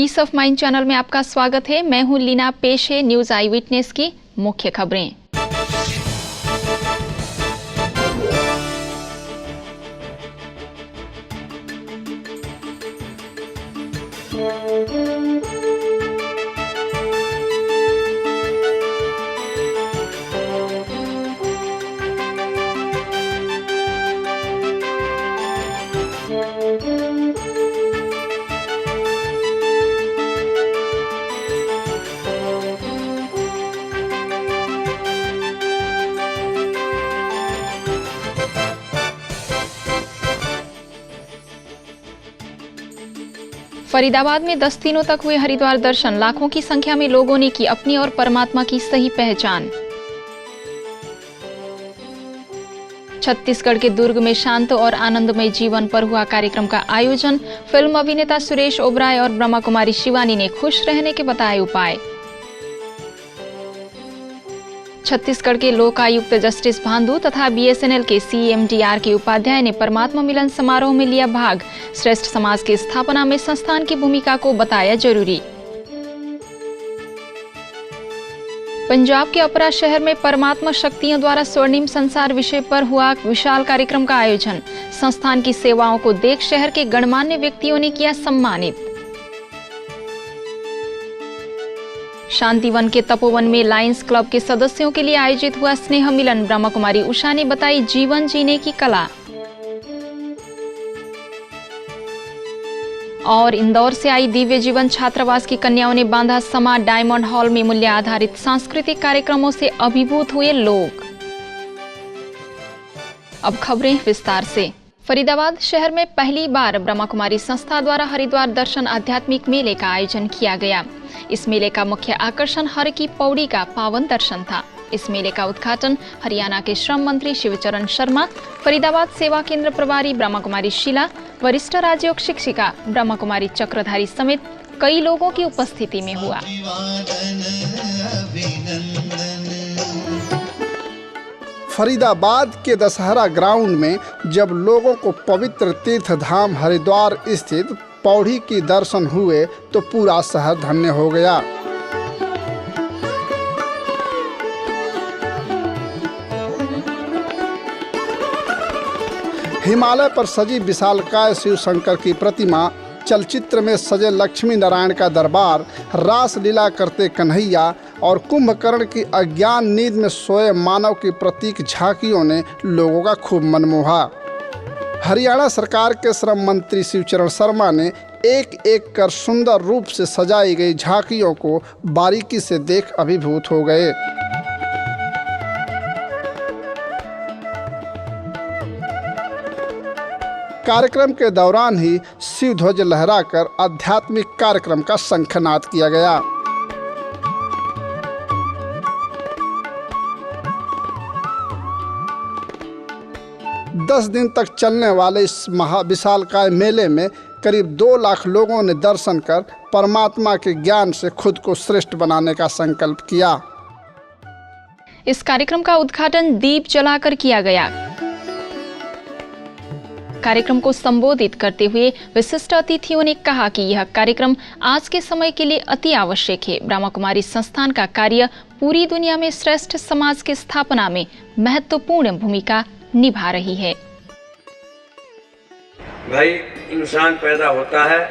Piece of mind channel में आपका स्वागत है। मैं हूं लीना। पेश है न्यूज आई विटनेस की मुख्य खबरें। फरीदाबाद में 10 दिनों तक हुए हरिद्वार दर्शन। लाखों की संख्या में लोगों ने की अपनी और परमात्मा की सही पहचान। छत्तीसगढ़ के दुर्ग में शांत और आनंदमय जीवन पर हुआ कार्यक्रम का आयोजन। फिल्म अभिनेता सुरेश ओबराय और ब्रह्मा कुमारी शिवानी ने खुश रहने के बताए उपाय। छत्तीसगढ़ के लोक आयुक्त जस्टिस भांदू तथा बीएसएनएल के सीएमडीआर के उपाध्याय ने परमात्मा मिलन समारोह में लिया भाग। श्रेष्ठ समाज की स्थापना में संस्थान की भूमिका को बताया जरूरी। पंजाब के अपरा शहर में परमात्मा शक्तियों द्वारा स्वर्णिम संसार विषय पर हुआ विशाल कार्यक्रम का आयोजन। संस्थान की सेवाओं को देख शहर के गणमान्य व्यक्तियों ने किया सम्मानित। शांतिवन के तपोवन में लायंस क्लब के सदस्यों के लिए आयोजित हुआ स्नेह मिलन। ब्रह्मा कुमारी उषा ने बताई जीवन जीने की कला। और इंदौर से आई दिव्य जीवन छात्रावास की कन्याओं ने बांधा समा। डायमंड हॉल में मूल्य आधारित सांस्कृतिक कार्यक्रमों से अभिभूत हुए लोग। अब खबरें विस्तार से। फरीदाबाद शहर में पहली बार ब्रह्मा कुमारी संस्था द्वारा हरिद्वार दर्शन आध्यात्मिक मेले का आयोजन किया गया। इस मेले का मुख्य आकर्षण हर की पौड़ी का पावन दर्शन था। इस मेले का उद्घाटन हरियाणा के श्रम मंत्री शिवचरण शर्मा, फरीदाबाद सेवा केंद्र प्रभारी ब्रह्मा कुमारी शीला, वरिष्ठ राजयोग शिक्षिका ब्रह्मा कुमारी चक्रधारी समेत कई लोगों की उपस्थिति में हुआ। फरीदाबाद के दशहरा ग्राउंड में जब लोगों को पवित्र तीर्थ धाम हरिद्वार स्थित पौड़ी की दर्शन हुए तो पूरा शहर धन्य हो गया। हिमालय पर सजी विशालकाय शिव शंकर की प्रतिमा, चलचित्र में सजे लक्ष्मी नारायण का दरबार, रास लीला करते कन्हैया और कुंभकर्ण की अज्ञान नींद में सोए मानव की प्रतीक झांकियों ने लोगों का खूब मन मोहा। हरियाणा सरकार के श्रम मंत्री शिवचरण शर्मा ने एक एक कर सुंदर रूप से सजाई गई झांकियों को बारीकी से देख अभिभूत हो गए। कार्यक्रम के दौरान ही शिव ध्वज लहराकर आध्यात्मिक कार्यक्रम का शंखनाद किया गया। दस दिन तक चलने वाले इस महाविशालकाय मेले में करीब 2 लाख लोगों ने दर्शन कर परमात्मा के ज्ञान से खुद को श्रेष्ठ बनाने का संकल्प किया। इस कार्यक्रम का उद्घाटन दीप जलाकर किया गया। कार्यक्रम को संबोधित करते हुए विशिष्ट अतिथियों ने कहा कि यह कार्यक्रम आज के समय के लिए अति आवश्यक है। ब्रह्मा कुमारी संस्थान का कार्य पूरी दुनिया में श्रेष्ठ समाज की स्थापना में महत्वपूर्ण भूमिका निभा रही है। भाई इंसान पैदा होता है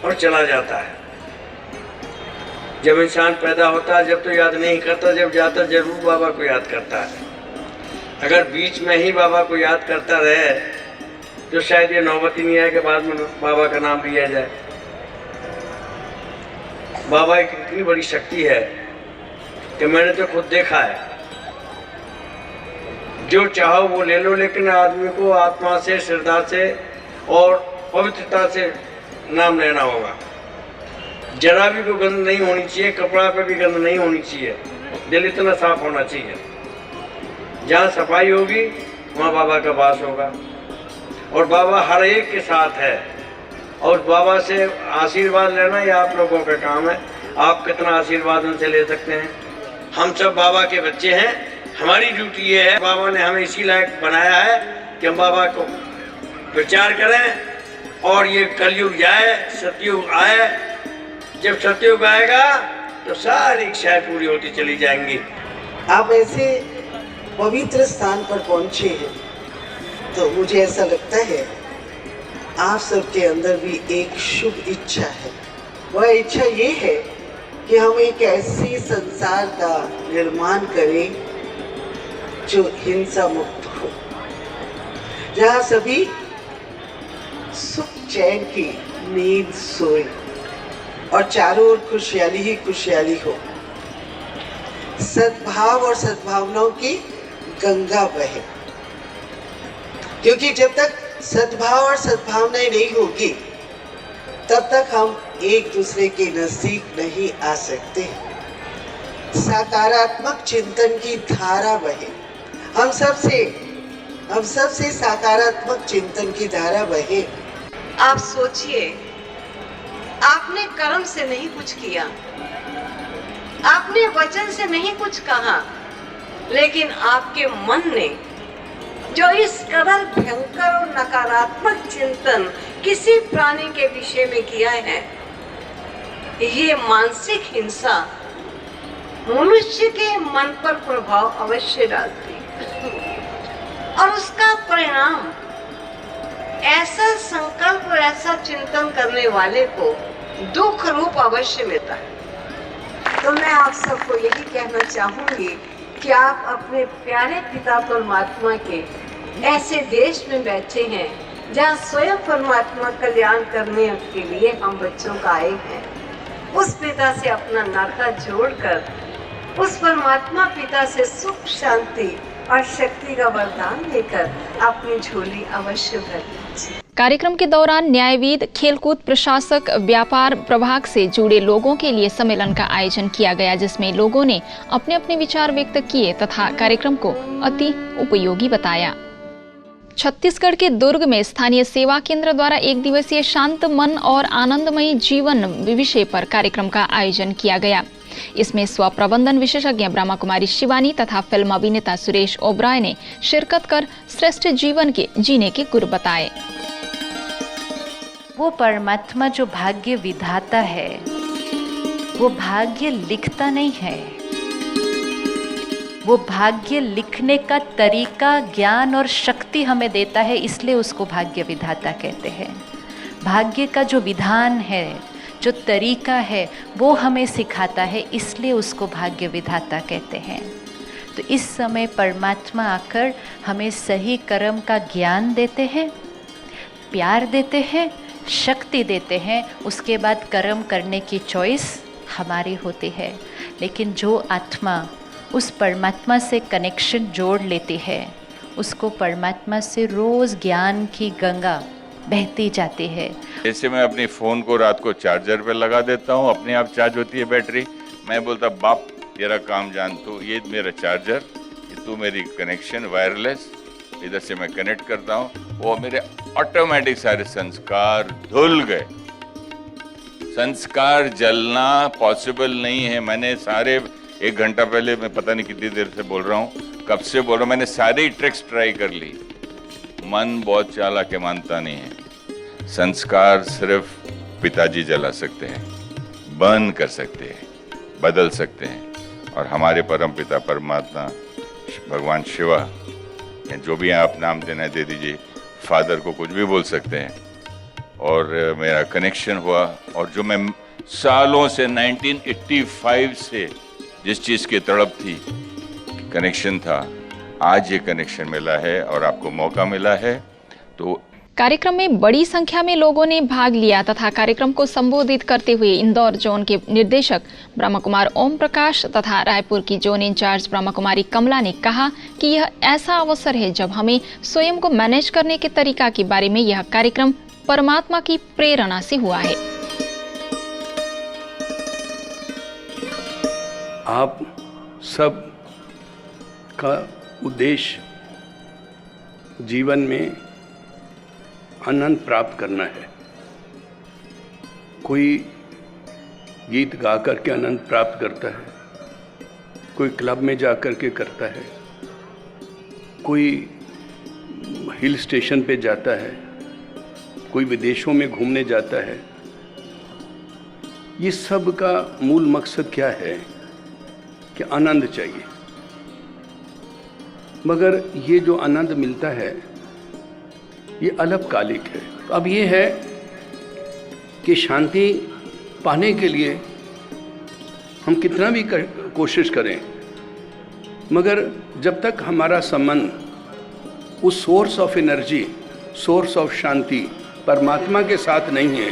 और चला जाता है। जब इंसान पैदा होता है जब तो याद नहीं करता, जब जाता जरूर बाबा को याद करता है। अगर बीच में ही बाबा को याद करता रहे तो शायद ये नौबत ही नहीं आए कि बाद में बाबा का नाम लिया जाए। बाबा की इतनी बड़ी शक्ति है कि मैंने तो खुद देखा है। जो चाहो वो ले लो, लेकिन आदमी को आत्मा से, श्रद्धा से और पवित्रता से नाम लेना होगा। जरा भी कोई गंद नहीं होनी चाहिए, कपड़ा पे भी गंद नहीं होनी चाहिए, दिल इतना साफ होना चाहिए। जहाँ सफाई होगी वहाँ बाबा का वास होगा। और बाबा हर एक के साथ है और बाबा से आशीर्वाद लेना ये आप लोगों का काम है। आप कितना आशीर्वाद उनसे ले सकते हैं। हम सब बाबा के बच्चे हैं। हमारी ड्यूटी ये है, बाबा ने हमें इसी लायक बनाया है कि हम बाबा को प्रचार करें और ये कलयुग जाए, सतयुग आए। जब सतयुग आएगा तो सारी इच्छाएं पूरी होती चली जाएंगी। आप ऐसे पवित्र स्थान पर पहुंचे हैं तो मुझे ऐसा लगता है आप सबके अंदर भी एक शुभ इच्छा है। वह इच्छा ये है कि हम एक ऐसी संसार का निर्माण करें जो हिंसा मुक्त हो, जहाँ सभी सुख चैन की नींद सोए और चारों ओर खुशहाली ही खुशहाली हो, सद्भाव और सद्भावनाओं की गंगा बहे। क्योंकि जब तक सद्भाव और सद्भावनाएं नहीं होगी तब तक हम एक दूसरे के नजदीक नहीं आ सकते। सकारात्मक चिंतन की धारा बहे, हम सबसे सकारात्मक चिंतन की धारा बहे। आप सोचिए, आपने कर्म से नहीं कुछ किया, आपने वचन से नहीं कुछ कहा, लेकिन आपके मन ने जो इस कदर भयंकर और नकारात्मक चिंतन किसी प्राणी के विषय में किया है, ये मानसिक हिंसा मनुष्य के मन पर प्रभाव अवश्य डालती है और उसका परिणाम ऐसा संकल्प और ऐसा चिंतन करने वाले को दुख रूप अवश्य मिलता है। तो मैं आप सबको यही कहना चाहूंगी कि आप अपने प्यारे पिता परमात्मा के ऐसे देश में बैठे हैं जहाँ स्वयं परमात्मा कल्याण करने के लिए हम बच्चों का आए हैं। उस पिता से अपना नाता जोड़कर उस परमात्मा पिता से सुख, शांति और शक्ति का वरदान लेकर अपनी झोली अवश्य भर लीजिए। कार्यक्रम के दौरान न्यायविद, खेलकूद प्रशासक, व्यापार प्रभाग से जुड़े लोगों के लिए सम्मेलन का आयोजन किया गया, जिसमें लोगों ने अपने अपने विचार व्यक्त किए तथा कार्यक्रम को अति उपयोगी बताया। छत्तीसगढ़ के दुर्ग में स्थानीय सेवा केंद्र द्वारा एक दिवसीय शांत मन और आनंदमयी जीवन विषय पर कार्यक्रम का आयोजन किया गया। इसमें स्व प्रबंधन विशेषज्ञ ब्रह्मा कुमारी शिवानी तथा फिल्म अभिनेता सुरेश ओबराय ने शिरकत कर श्रेष्ठ जीवन के जीने के गुर बताए। वो परमात्मा जो भाग्य विधाता है, वो भाग्य लिखता नहीं है, वो भाग्य लिखने का तरीका, ज्ञान और शक्ति हमें देता है, इसलिए उसको भाग्य विधाता कहते हैं। भाग्य का जो विधान है, जो तरीका है, वो हमें सिखाता है, इसलिए उसको भाग्य विधाता कहते हैं। तो इस समय परमात्मा आकर हमें सही कर्म का ज्ञान देते हैं, प्यार देते हैं, शक्ति देते हैं, उसके बाद कर्म करने की चॉइस हमारी होती है। लेकिन जो आत्मा उस परमात्मा से कनेक्शन जोड़ लेती है, उसको परमात्मा से रोज़ ज्ञान की गंगा बहती जाती है। जैसे मैं अपनी फ़ोन को रात को चार्जर पे लगा देता हूँ, अपने आप चार्ज होती है बैटरी। मैं बोलता बाप तेरा काम जान तू, ये मेरा चार्जर, ये तू मेरी कनेक्शन वायरलेस, इधर से मैं कनेक्ट करता हूँ, वो मेरे ऑटोमेटिक सारे संस्कार धुल गए। संस्कार जलना पॉसिबल नहीं है। मैंने सारे 1 घंटा पहले, मैं पता नहीं कितनी देर से बोल रहा हूँ, कब से बोल रहा हूँ, मैंने सारी ट्रिक्स ट्राई कर ली। मन बहुत चालाक है, मानता नहीं है। संस्कार सिर्फ पिताजी जला सकते हैं, बर्न कर सकते हैं, बदल सकते हैं। और हमारे परम पिता परमात्मा भगवान शिवा, या जो भी आप नाम देना दे दीजिए, फादर को कुछ भी बोल सकते हैं। और मेरा कनेक्शन हुआ, और जो मैं सालों से 1985 से जिस चीज़ की तड़प थी, कनेक्शन था, आज ये कनेक्शन मिला है और आपको मौका मिला है। तो कार्यक्रम में बड़ी संख्या में लोगों ने भाग लिया तथा कार्यक्रम को संबोधित करते हुए इंदौर जोन के निर्देशक ब्रह्मा कुमार ओम प्रकाश तथा रायपुर की जोन इंचार्ज ब्रह्मा कुमारी कमला ने कहा कि यह ऐसा अवसर है जब हमें स्वयं को मैनेज करने के तरीका के बारे में यह कार्यक्रम परमात्मा की प्रेरणा से हुआ है। आप सब का उद्देश्य जीवन में आनंद प्राप्त करना है। कोई गीत गा कर के आनंद प्राप्त करता है, कोई क्लब में जा कर के करता है, कोई हिल स्टेशन पे जाता है, कोई विदेशों में घूमने जाता है। ये सब का मूल मकसद क्या है कि आनंद चाहिए, मगर ये जो आनंद मिलता है ये अल्पकालिक है। तो अब ये है कि शांति पाने के लिए हम कितना भी कोशिश करें, मगर जब तक हमारा संबंध उस source of energy, source of शांति परमात्मा के साथ नहीं है,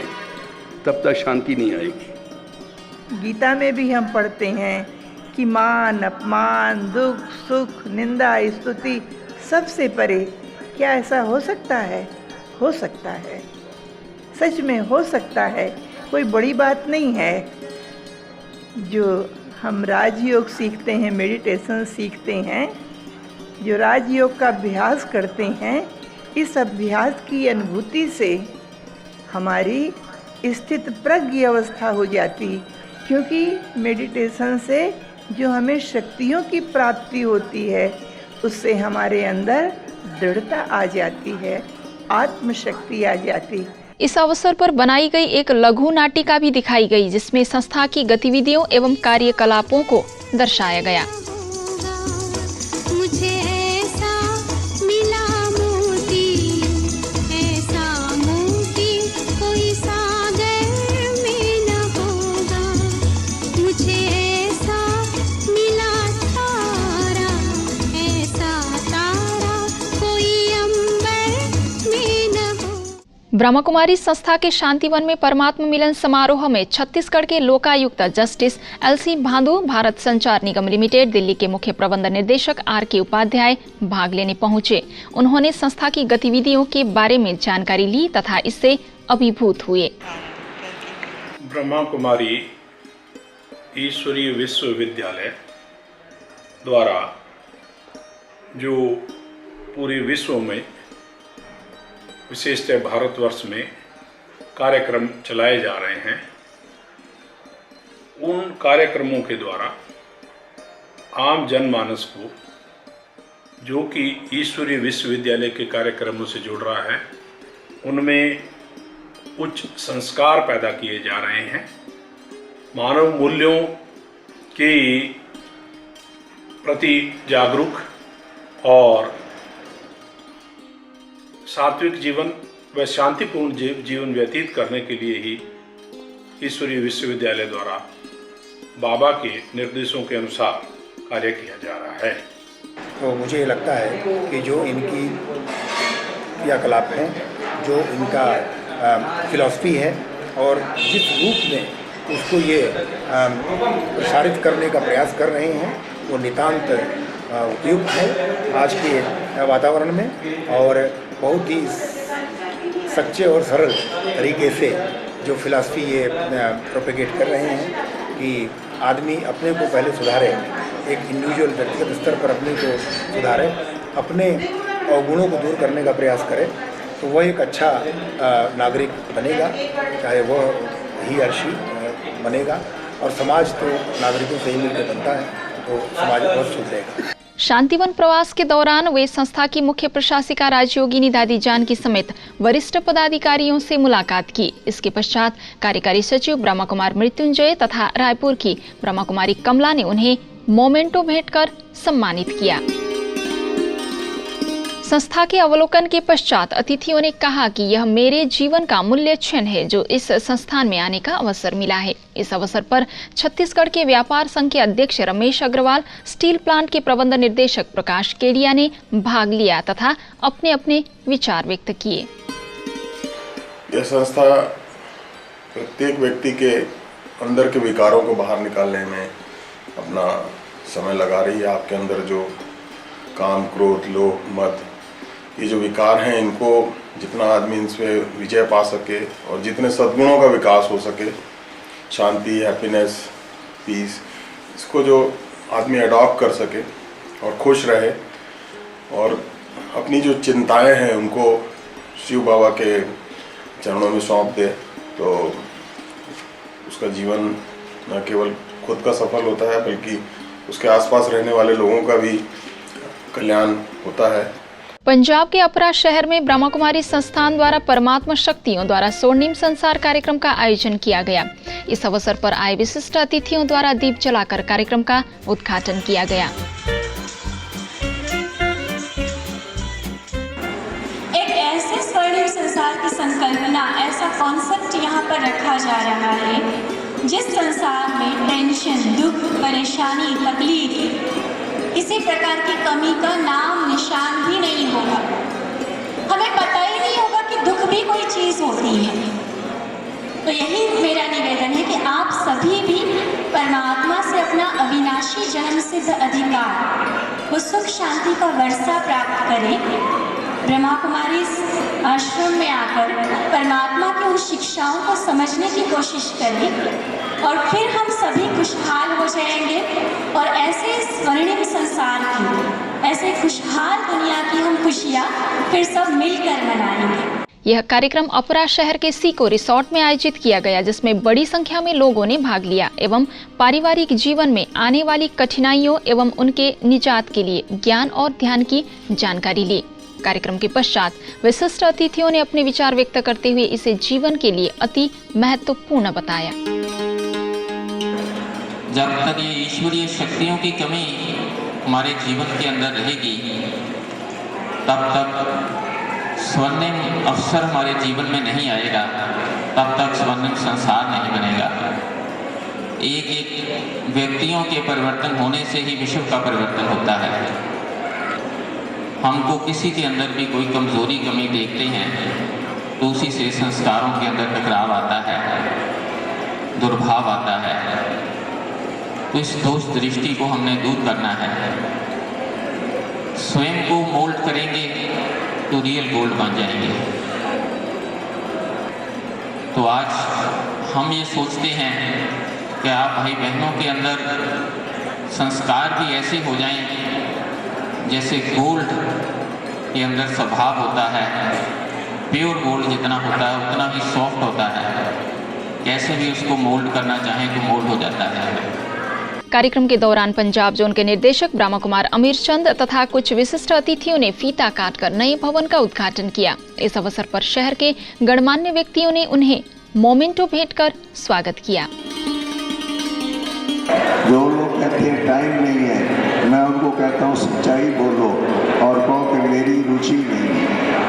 तब तक शांति नहीं आएगी। गीता में भी हम पढ़ते हैं कि मान अपमान, दुख सुख, निंदा स्तुति सबसे परे। क्या ऐसा हो सकता है? हो सकता है, सच में हो सकता है, कोई बड़ी बात नहीं है। जो हम राजयोग सीखते हैं, मेडिटेशन सीखते हैं, जो राजयोग का अभ्यास करते हैं, इस अभ्यास की अनुभूति से हमारी स्थित प्रज्ञ अवस्था हो जाती, क्योंकि मेडिटेशन से जो हमें शक्तियों की प्राप्ति होती है उससे हमारे अंदर दृढ़ता आ जाती है, आत्मशक्ति आ जाती। इस अवसर पर बनाई गई एक लघु नाटिका भी दिखाई गई, जिसमें संस्था की गतिविधियों एवं कार्यकलापों को दर्शाया गया। ब्रह्मा कुमारी संस्था के शांतिवन में परमात्मा मिलन समारोह में छत्तीसगढ़ के लोकायुक्त जस्टिस एलसी भांदू, भारत संचार निगम लिमिटेड दिल्ली के मुख्य प्रबंध निर्देशक आर.के. उपाध्याय भाग लेने पहुंचे। उन्होंने संस्था की गतिविधियों के बारे में जानकारी ली तथा इससे अभिभूत हुए। ब्रह्मा कुमारी ईश्वरीय विश्वविद्यालय द्वारा जो पूरे विश्व में, विशेषतः भारतवर्ष में कार्यक्रम चलाए जा रहे हैं, उन कार्यक्रमों के द्वारा आम जनमानस को, जो कि ईश्वरीय विश्वविद्यालय के कार्यक्रमों से जुड़ रहा है, उनमें उच्च संस्कार पैदा किए जा रहे हैं। मानव मूल्यों के प्रति जागरूक और सात्विक जीवन व शांतिपूर्ण जीवन व्यतीत करने के लिए ही ईश्वरीय विश्वविद्यालय द्वारा बाबा के निर्देशों के अनुसार कार्य किया जा रहा है। तो मुझे ये लगता है कि जो इनकी क्रियाकलाप हैं, जो इनका फिलॉसफी है और जिस रूप में उसको ये प्रसारित करने का प्रयास कर रहे हैं, वो नितांत उपयुक्त है आज के वातावरण में। और बहुत ही सच्चे और सरल तरीके से जो फिलॉसफी ये प्रोपेगेट कर रहे हैं कि आदमी अपने को पहले सुधारे, एक इंडिविजुअल व्यक्तिगत स्तर पर अपने को सुधारे, अपने अवगुणों को दूर करने का प्रयास करे, तो वह एक अच्छा नागरिक बनेगा, चाहे वह ही या शी बनेगा। और समाज तो नागरिकों से ही मिलकर बनता है, तो समाज बहुत सुधरेगा। शांतिवन प्रवास के दौरान वे संस्था की मुख्य प्रशासिका राजयोगिनी दादी जानकी समेत वरिष्ठ पदाधिकारियों से मुलाकात की। इसके पश्चात कार्यकारी सचिव ब्रह्मा कुमार मृत्युंजय तथा रायपुर की ब्रह्मा कुमारी कमला ने उन्हें मोमेंटो भेंट कर सम्मानित किया। संस्था के अवलोकन के पश्चात अतिथियों ने कहा कि यह मेरे जीवन का मूल्य क्षण है जो इस संस्थान में आने का अवसर मिला है। इस अवसर पर छत्तीसगढ़ के व्यापार संघ के अध्यक्ष रमेश अग्रवाल, स्टील प्लांट के प्रबंध निर्देशक प्रकाश केडिया ने भाग लिया तथा अपने अपने विचार व्यक्त किए। यह संस्था प्रत्येक व्यक्ति के अंदर के विकारों को बाहर निकालने में अपना समय लगा रही है। आपके अंदर जो काम, क्रोध, लोभ, मद, ये जो विकार हैं, इनको जितना आदमी इनसे विजय पा सके और जितने सद्गुणों का विकास हो सके, शांति, हैप्पीनेस, पीस, इसको जो आदमी अडॉप्ट कर सके और खुश रहे और अपनी जो चिंताएं हैं उनको शिव बाबा के चरणों में सौंप दे, तो उसका जीवन न केवल खुद का सफल होता है बल्कि उसके आसपास रहने वाले लोगों का भी कल्याण होता है। पंजाब के अपरा शहर में ब्रह्मा कुमारी संस्थान द्वारा परमात्मा शक्तियों द्वारा स्वर्णिम संसार कार्यक्रम का आयोजन किया गया। इस अवसर पर आए विशिष्ट अतिथियों द्वारा दीप जलाकर कार्यक्रम का उद्घाटन किया गया। एक ऐसे स्वर्णिम संसार की संकल्पना, ऐसा कॉन्सेप्ट यहाँ पर रखा जा रहा है जिस संसार में टेंशन, दुख, परेशानी, तकलीफ, किसी प्रकार की कमी का नाम निशान भी नहीं होगा। हमें पता ही नहीं होगा कि दुख भी कोई चीज़ होती है। तो यही मेरा निवेदन है कि आप सभी भी परमात्मा से अपना अविनाशी जन्म सिद्ध अधिकार, वो सुख शांति का वर्षा प्राप्त करें। ब्रह्मा कुमारी आश्रम में आकर परमात्मा की उन शिक्षाओं को समझने की कोशिश करें और फिर हम सभी खुशहाल हो जाएंगे और ऐसे स्वर्णिम संसार की, ऐसे खुशहाल दुनिया की हम खुशियाँ फिर सब मिलकर मनाएंगे। यह कार्यक्रम अपरा शहर के सीको रिसोर्ट में आयोजित किया गया, जिसमें बड़ी संख्या में लोगों ने भाग लिया एवं पारिवारिक जीवन में आने वाली कठिनाइयों एवं उनके निजात के लिए ज्ञान और ध्यान की जानकारी ली। कार्यक्रम के पश्चात विशिष्ट अतिथियों ने अपने विचार व्यक्त करते हुए इसे जीवन के लिए अति महत्वपूर्ण बताया। जब तक ये ईश्वरीय शक्तियों की कमी हमारे जीवन के अंदर रहेगी, तब तक स्वर्णिम अवसर हमारे जीवन में नहीं आएगा, तब तक स्वर्णिम संसार नहीं बनेगा। एक एक व्यक्तियों के परिवर्तन होने से ही विश्व का परिवर्तन होता है। हमको किसी के अंदर भी कोई कमजोरी, कमी देखते हैं तो उसी से संस्कारों के अंदर टकराव आता है, दुर्भाव आता है। तो इस दोष दृष्टि को हमने दूर करना है। स्वयं को मोल्ड करेंगे तो रियल गोल्ड बन जाएंगे। तो आज हम ये सोचते हैं कि आप भाई बहनों के अंदर संस्कार भी ऐसे हो जाएं जैसे गोल्ड के अंदर स्वभाव होता है, प्योर गोल्ड जितना होता है उतना ही सॉफ्ट होता है। कैसे भी उसको मोल्ड करना चाहें तो मोल्ड हो जाता है। कार्यक्रम के दौरान पंजाब जोन के निर्देशक ब्रह्मा कुमार अमीर चंद तथा कुछ विशिष्ट अतिथियों ने फीता काटकर नए भवन का उद्घाटन किया। इस अवसर पर शहर के गणमान्य व्यक्तियों ने उन्हें मोमेंटो भेंट कर स्वागत किया। जो लोग कहते हैं टाइम नहीं है, मैं उनको कहता हूँ सच्चाई बोलो और कहो कि मेरी रुचि नहीं है।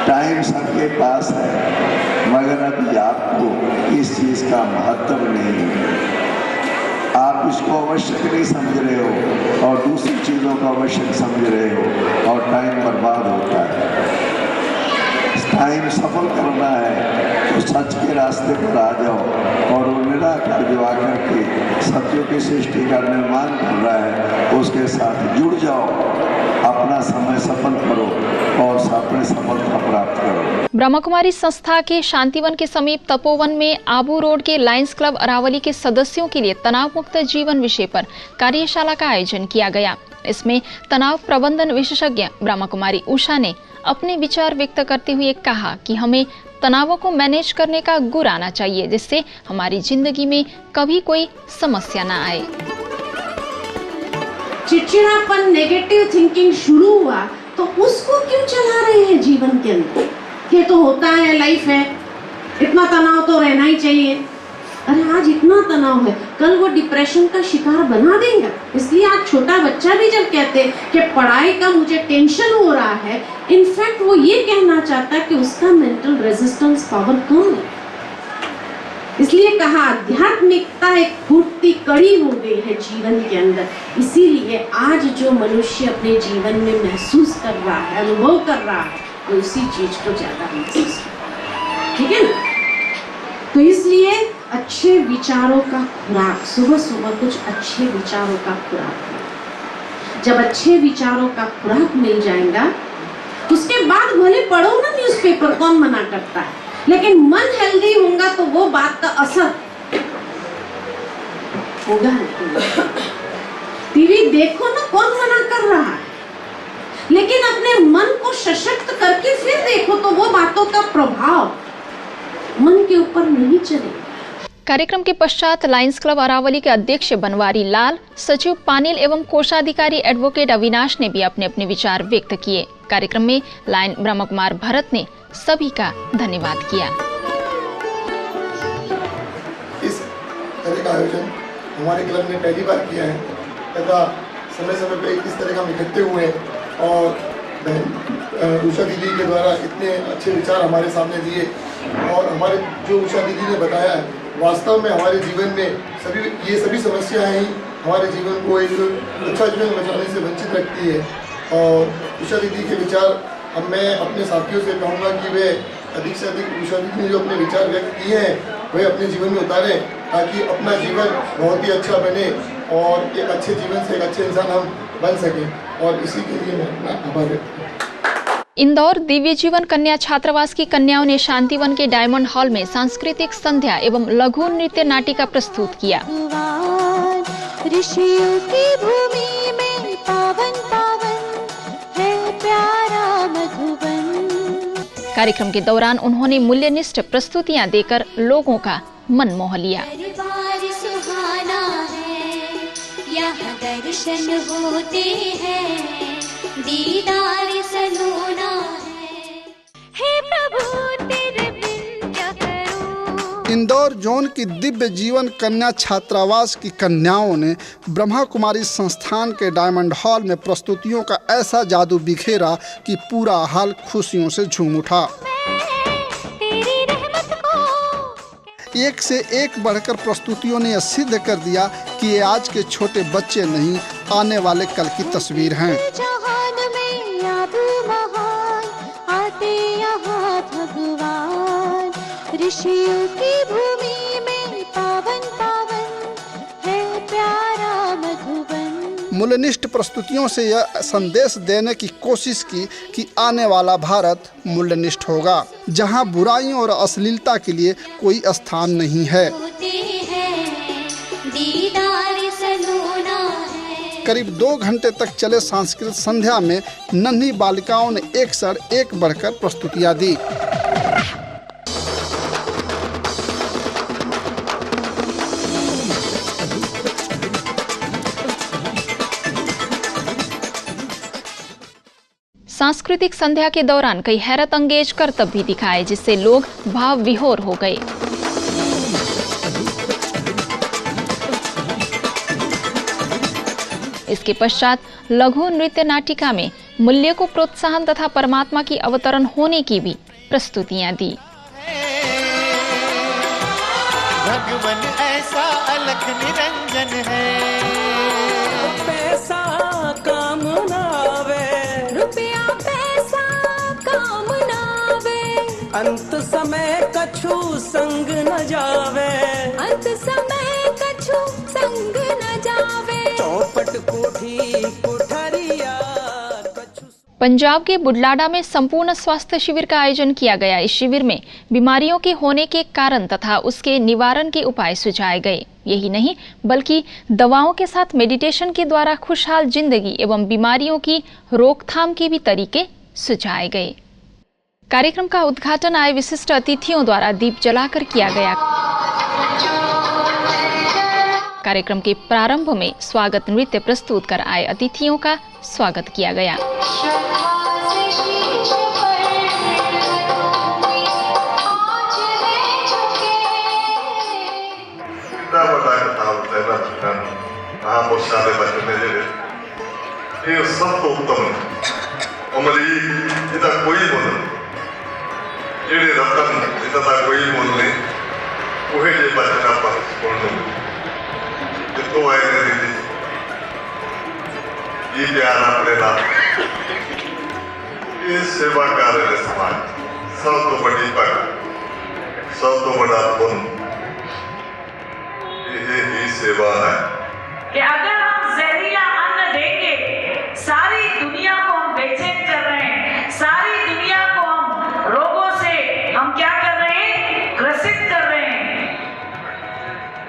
टाइम सबके पास है, मगर अभी आपको इस चीज़ का महत्व नहीं है। आप इसको आवश्यक नहीं समझ रहे हो और दूसरी चीज़ों को आवश्यक समझ रहे हो और टाइम बर्बाद होता है। टाइम सफल करना है तो सच के रास्ते पर आ जाओ और वो निराकार जो आकर के सत्यों की सृष्टि का निर्माण कर रहा है उसके साथ जुड़ जाओ, अपना समय सफल करो और अपने सफलता प्राप्त करो। ब्रह्मा कुमारी संस्था के शांतिवन के समीप तपोवन में आबू रोड के लायंस क्लब अरावली के सदस्यों के लिए तनाव मुक्त जीवन विषय पर कार्यशाला का आयोजन किया गया। इसमें तनाव प्रबंधन विशेषज्ञ ब्रह्मा कुमारी उषा ने अपने विचार व्यक्त करते हुए कहा कि हमें तनावों को मैनेज करने का गुण आना चाहिए, जिससे हमारी जिंदगी में कभी कोई समस्या ना आए। चिड़चिड़ापन, नेगेटिव थिंकिंग शुरू हुआ तो उसको क्यों चला रहे हैं जीवन के अंदर? ये तो होता है, लाइफ है, इतना तनाव तो रहना ही चाहिए। अरे आज इतना तनाव है, कल वो डिप्रेशन का शिकार बना देगा। इसलिए आज छोटा बच्चा भी जब कहते हैं कि पढ़ाई का मुझे टेंशन हो रहा है, इनफैक्ट वो ये कहना चाहता है कि उसका मेंटल रेजिस्टेंस पावर कम है। इसलिए कहा आध्यात्मिकता एक फूटती कड़ी हो गई है जीवन के अंदर। इसीलिए आज जो मनुष्य अपने जीवन में महसूस कर रहा है, अनुभव कर रहा है, वो उसी चीज को ज्यादा महसूस कर रहा है। ठीक है ना? तो इसलिए अच्छे विचारों का खुराक, सुबह सुबह कुछ अच्छे विचारों का खुराक। जब अच्छे विचारों का खुराक मिल जाएगा उसके बाद भले पढ़ो ना न्यूज़पेपर, कौन मना करता है, लेकिन मन हेल्दी होगा तो वो बात का असर होगा। टीवी देखो ना, कौन मना कर रहा है, लेकिन अपने मन को सशक्त करके फिर देखो तो वो बातों का प्रभाव मन के ऊपर नहीं चलेगा। कार्यक्रम के पश्चात लायंस क्लब अरावली के अध्यक्ष बनवारी लाल, सचिव पानिल एवं कोषाधिकारी एडवोकेट अविनाश ने भी अपने अपने विचार व्यक्त किए। कार्यक्रम में लायन ब्रह्मकुमार भरत ने सभी का धन्यवाद किया। इस तरह का आयोजन हमारे क्लब ने पहली बार किया है तथा समय समय पे इस तरह का हम इकट्ठे हुए और उषा दीदी के द्वारा इतने अच्छे विचार हमारे सामने दिए और हमारे जो उषा दीदी ने बताया है वास्तव में हमारे जीवन में सभी समस्याएं ही हमारे जीवन को एक अच्छा जीवन बचाने से वंचित रखती है। और उषा दीदी के विचार अब मैं अपने साथियों से कहूँगा कि वे अधिक से अधिक उषा दीदी ने जो अपने विचार व्यक्त किए हैं वे अपने जीवन में उतारें ताकि अपना जीवन बहुत ही अच्छा बने और एक अच्छे जीवन से एक अच्छे इंसान हम बन सकें। और इसी के लिए मैं अपना आभार व्यक्त करता हूँ। इंदौर दिव्य जीवन कन्या छात्रावास की कन्याओं ने शांतिवन के डायमंड हॉल में सांस्कृतिक संध्या एवं लघु नृत्य नाटिका प्रस्तुत किया। ऋषियों की भूमि में पावन पावन है प्यारा मधुबन। कार्यक्रम के दौरान उन्होंने मूल्यनिष्ठ प्रस्तुतियां देकर लोगों का मन मोह लिया। सुहाना है यहाँ दर्शन होते हैं, दीदार सलोना है प्रभु तेरे बिन क्या करूं। इंदौर जोन की दिव्य जीवन कन्या छात्रावास की कन्याओं ने ब्रह्मा कुमारी संस्थान के डायमंड हॉल में प्रस्तुतियों का ऐसा जादू बिखेरा कि पूरा हाल खुशियों से झूम उठा। एक से एक बढ़कर प्रस्तुतियों ने यह सिद्ध कर दिया कि ये आज के छोटे बच्चे नहीं, आने वाले कल की तस्वीर हैं। जहान में यादू महान आते यहाँ भगवान, ऋषियों की भूमि में पावन पावन है प्यारा मधुबन। मूल्यनिष्ठ प्रस्तुतियों से यह संदेश देने की कोशिश की कि आने वाला भारत मूल्यनिष्ठ होगा, जहां बुराइयों और अश्लीलता के लिए कोई स्थान नहीं है। करीब 2 घंटे तक चले सांस्कृतिक संध्या में नन्ही बालिकाओं ने एक से एक बढ़कर प्रस्तुतियां दी। सांस्कृतिक संध्या के दौरान कई हैरत अंगेज करतब भी दिखाए, जिससे लोग भाव विभोर हो गए। इसके पश्चात लघु नृत्य नाटिका में मूल्य को प्रोत्साहन तथा परमात्मा की अवतरण होने की भी प्रस्तुतियां दी। भगवान ऐसा अलख निरंजन है, पैसा काम ना आवे, रुपया पैसा काम ना आवे, अंत समय कछु संग न जावे, अंत समय कछु संग न जावे, चौपट कोठी कोठरिया। पंजाब के बुढलाडा में संपूर्ण स्वास्थ्य शिविर का आयोजन किया गया। इस शिविर में बीमारियों के होने के कारण तथा उसके निवारण के उपाय सुझाए गए। यही नहीं बल्कि दवाओं के साथ मेडिटेशन के द्वारा खुशहाल जिंदगी एवं बीमारियों की रोकथाम के भी तरीके सुझाए गए। कार्यक्रम का उद्घाटन आए विशिष्ट अतिथियों द्वारा दीप जलाकर किया गया। कार्यक्रम के प्रारंभ में स्वागत नृत्य प्रस्तुत कर आए अतिथियों का स्वागत किया गया। सब तो उत्तम अमली जिदा कोई बोल जेड़े रतन जिदा कोई बोल नहीं वही जे बचना पर बोल जितो आए दीदी ये प्यार अपने ना ये सेवा कार्य समाज सब तो बड़ी पर सब तो बड़ा पुण्य ये सेवा है कि अगर हम जहरीला अन्न देंगे सारी दुनिया को हम बेचैन कर रहे हैं, सारी दुनिया को हम रोगों से हम क्या कर रहे हैं, ग्रसित कर रहे हैं।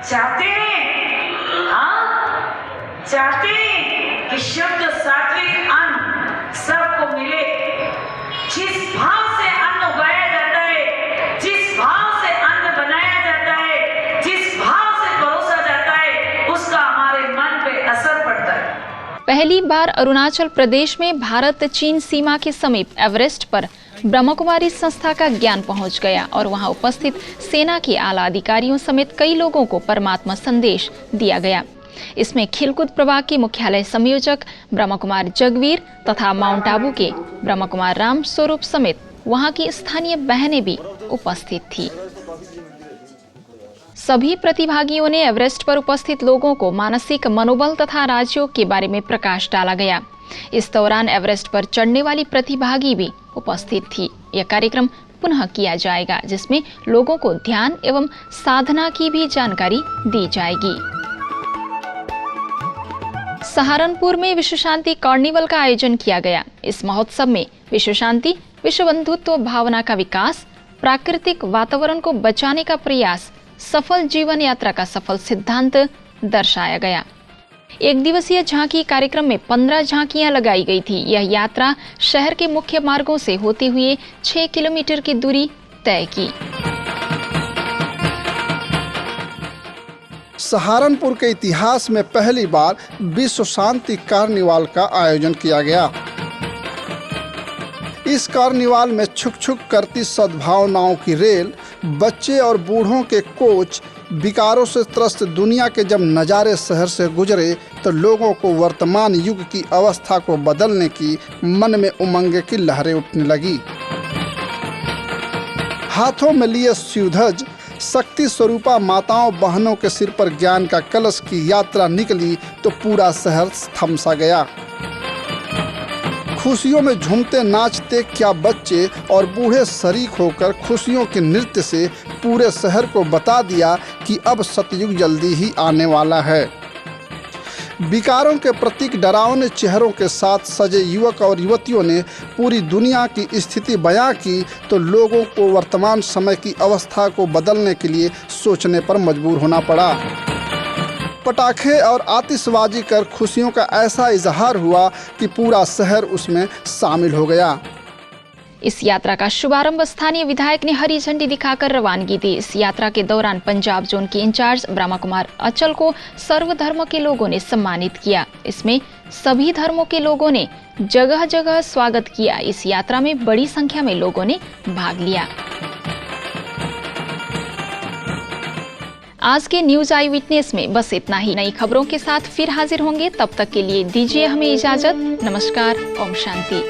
चाहते हैं चाहते हैं कि शुद्ध सात्विक अन्न सबको मिले। जिस भाव से अन्न उगाया जाता है, जिस भाव से अन्न बनाया जाता है, जिस पहली बार अरुणाचल प्रदेश में भारत चीन सीमा के समीप एवरेस्ट पर ब्रह्मकुमारी संस्था का ज्ञान पहुंच गया और वहां उपस्थित सेना के आला अधिकारियों समेत कई लोगों को परमात्मा संदेश दिया गया। इसमें खिलकुद प्रभाग के मुख्यालय संयोजक ब्रह्मकुमार जगवीर तथा माउंट आबू के ब्रह्मकुमार राम स्वरूप समेत वहां की स्थानीय बहनें भी उपस्थित थी। सभी प्रतिभागियों ने एवरेस्ट पर उपस्थित लोगों को मानसिक मनोबल तथा राजयोग के बारे में प्रकाश डाला गया। इस दौरान एवरेस्ट पर चढ़ने वाली प्रतिभागी भी उपस्थित थी। यह कार्यक्रम पुनः किया जाएगा, जिसमें लोगों को ध्यान एवं साधना की भी जानकारी दी जाएगी। सहारनपुर में विश्व शांति कार्निवल का आयोजन किया गया। इस महोत्सव में विश्व शांति, विश्व बंधुत्व भावना का विकास, प्राकृतिक वातावरण को बचाने का प्रयास, सफल जीवन यात्रा का सफल सिद्धांत दर्शाया गया। एक दिवसीय झांकी कार्यक्रम में 15 झांकियां लगाई गई थी। यह यात्रा शहर के मुख्य मार्गों से होते हुए 6 किलोमीटर की दूरी तय की। सहारनपुर के इतिहास में पहली बार विश्व शांति कार्निवाल का आयोजन किया गया। इस कार्निवाल में छुक छुक करती सद्भावनाओं की रेल, बच्चे और बूढ़ों के कोच, विकारों से त्रस्त दुनिया के जब नज़ारे शहर से गुजरे तो लोगों को वर्तमान युग की अवस्था को बदलने की मन में उमंग की लहरें उठने लगी। हाथों में लिए शिवध्वज, शक्ति स्वरूपा माताओं बहनों के सिर पर ज्ञान का कलश की यात्रा निकली तो पूरा शहर थम सा गया। खुशियों में झूमते नाचते क्या बच्चे और बूढ़े शरीक होकर खुशियों के नृत्य से पूरे शहर को बता दिया कि अब सतयुग जल्दी ही आने वाला है। विकारों के प्रतीक डरावने चेहरों के साथ सजे युवक और युवतियों ने पूरी दुनिया की स्थिति बयां की तो लोगों को वर्तमान समय की अवस्था को बदलने के लिए सोचने पर मजबूर होना पड़ा। पटाखे और आतिशबाजी कर खुशियों का ऐसा इजहार हुआ कि पूरा शहर उसमें शामिल हो गया। इस यात्रा का शुभारंभ स्थानीय विधायक ने हरी झंडी दिखाकर रवानगी दी। इस यात्रा के दौरान पंजाब जोन के इंचार्ज ब्रह्मकुमार अचल को सर्वधर्म के लोगों ने सम्मानित किया। इसमें सभी धर्मों के लोगों ने जगह जगह स्वागत किया। इस यात्रा में बड़ी संख्या में लोगों ने भाग लिया। आज के न्यूज आई विटनेस में बस इतना ही। नई खबरों के साथ फिर हाजिर होंगे। तब तक के लिए दीजिए हमें इजाजत। नमस्कार। ओम शांति।